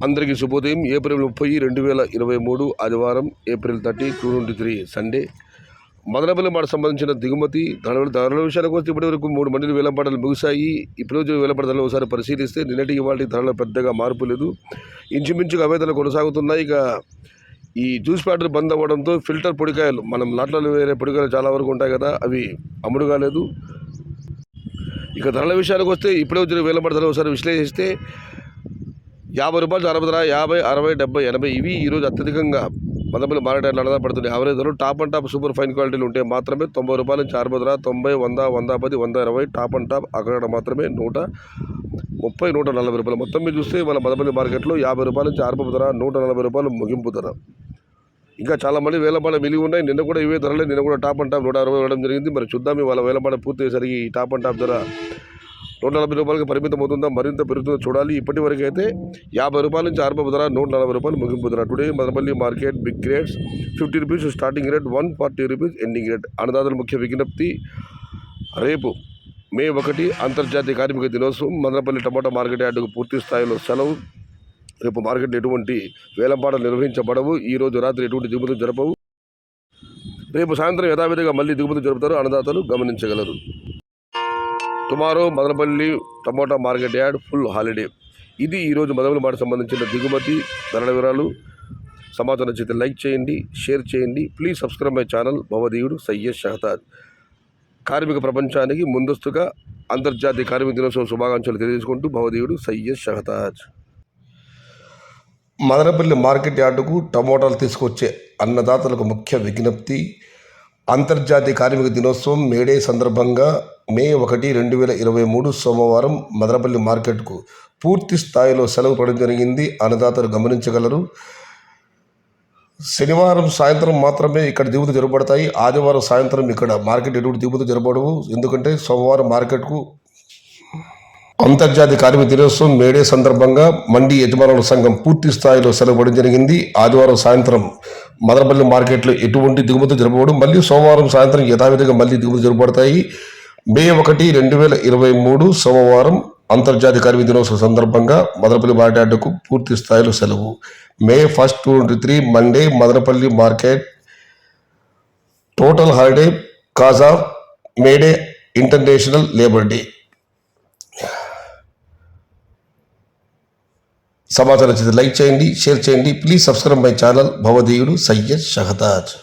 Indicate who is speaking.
Speaker 1: అందరికీ శుభోదయం. ఏప్రిల్ 30, 2023 ఆదివారం, ఏప్రిల్ 30, 2023 సండే. మదనపల్లి మాట సంబంధించిన దిగుమతి ధరల విషయానికి వస్తే ఇప్పటివరకు 3 మండలి వేలంపాటలు ముగిశాయి. ఇప్పుడు వేలంపాట ధరలు ఒకసారి పరిశీలిస్తే నిన్నటికి వాటి ధరలు పెద్దగా మార్పు లేదు. ఇంచుమించుగా అవే ధరలు కొనసాగుతున్నాయి. ఇక ఈ జ్యూస్ ప్యాటర్ బంద్ అవ్వడంతో ఫిల్టర్ పొడికాయలు, మనం నాట్లలో వేరే పొడికాయలు చాలా వరకు ఉంటాయి కదా, అవి అమ్ముడు కాలేదు. ఇక ధరల విషయానికి వస్తే ఇప్పుడే వచ్చిన వేలంపాట ధరలు ఒకసారి విశ్లేషిస్తే 50 రూపాయలు అరవై ధర, 50, 60, 70, 80 ఇవి ఈరోజు అత్యధికంగా మదనపల్లి మార్కెట్ ఆధారపడుతున్నాయి. యావరేజ్ ధరలు top and top super fine క్వాలిటీలు ఉంటే మాత్రమే 90 రూపాయల నుంచి 60 ధర, 90, 100, 110, 120 టాప్ అండ్ టాప్. అక్కడ మాత్రమే 130, 140 రూపాయలు. మొత్తం మీద చూస్తే మన మదనపల్లి మార్కెట్లో 50 రూపాయల నుంచి ఆరంభ ధర, 140 రూపాయలు ముగింపు ధర. ఇంకా చాలామంది వేలంపాట మిలిగి ఉన్నాయి. నిన్న కూడా ఇవే ధరలే. నిన్న కూడా టాప్ అండ్ టాప్ 160 ఇవ్వడం జరిగింది. మరి చూద్దాం ఇవాళ వేలంపాట పూర్తి అయ్యేసరికి ఈ టాప్ అండ్ టాప్ ధర 140 రూపాయలకి పరిమితం అవుతుందా, మరింత పెరుగుతుందో చూడాలి. ఇప్పటి వరకు అయితే 50 రూపాయల నుంచి ఆరంభ ధర, 140 రూపాయలు ముగింపు ధర. Today Madanapalle market big grades 50 rupees starting rate, 140 rupees ending rate. అన్నదాతల ముఖ్య విజ్ఞప్తి, రేపు మే 1 అంతర్జాతీయ కార్మిక దినోత్సవం. మదనపల్లి టమాటా మార్కెట్ యార్డుకు పూర్తి స్థాయిలో సెలవు. రేపు మార్కెట్లో ఎటువంటి వేలంపాటలు నిర్వహించబడవు. ఈ రోజు రాత్రి ఎటువంటి దిగుమతులు జరపవు. రేపు సాయంత్రం యథావిధిగా మళ్ళీ దిగుమతులు జరుపుతారు. అన్నదాతలు గమనించగలరు. Tomorrow Madanapalle tomato market yard full holiday. ఇది ఈరోజు మదనపల్లి మాట సంబంధించిన దిగుమతి ధరల వివరాలు. సమాచారం నచ్చితే లైక్ చేయండి, షేర్ చేయండి. ప్లీజ్ సబ్స్క్రైబ్ మై ఛానల్ భవదీయుడు సయ్యద్ షహతాజ్. కార్మిక ప్రపంచానికి ముందస్తుగా అంతర్జాతీయ కార్మిక దినోత్సవం శుభాకాంక్షలు తెలియజేసుకుంటూ భవదీయుడు సయ్యద్ షహతాజ్. మదనపల్లి మార్కెట్ యార్డుకు టమోటాలు తీసుకొచ్చే అన్నదాతలకు ముఖ్య విజ్ఞప్తి, అంతర్జాతీయ కార్మిక దినోత్సవం మేడే సందర్భంగా మే 1, 2023 సోమవారం మదనపల్లి మార్కెట్కు పూర్తి స్థాయిలో సెలవు పడడం జరిగింది. అన్నదాతలు గమనించగలరు. శనివారం సాయంత్రం మాత్రమే ఇక్కడ దిగుమతులు జరపబడతాయి. ఆదివారం సాయంత్రం ఇక్కడ మార్కెట్ ఎటువంటి దిగుమతులు జరపడవు. ఎందుకంటే సోమవారం మార్కెట్కు అంతర్జాతీయ కార్మిక దినోత్సవం మేడే సందర్భంగా మండీ యజమానుల సంఘం పూర్తి స్థాయిలో సెలవు పడడం జరిగింది. ఆదివారం సాయంత్రం మదనపల్లి మార్కెట్లో ఎటువంటి దిగుమతులు జరపబడు. మళ్ళీ సోమవారం సాయంత్రం యథావిధిగా మళ్ళీ దిగుమతులు జరపబడతాయి. మే 1, 2023 సోమవారం అంతర్జాతీయ కార్మిక దినోత్సవం సందర్భంగా మదనపల్లి మార్కెట్ యార్డుకు పూర్తి స్థాయిలో సెలవు. May 1, 2023 Monday Madanapalle market total holiday cause of May Day international labour day. సమాచారం నచ్చితే లైక్ చేయండి, షేర్ చేయండి. ప్లీజ్ సబ్స్క్రైబ్ మై ఛానల్ భవదీయుడు సయ్యద్ షహతాజ్.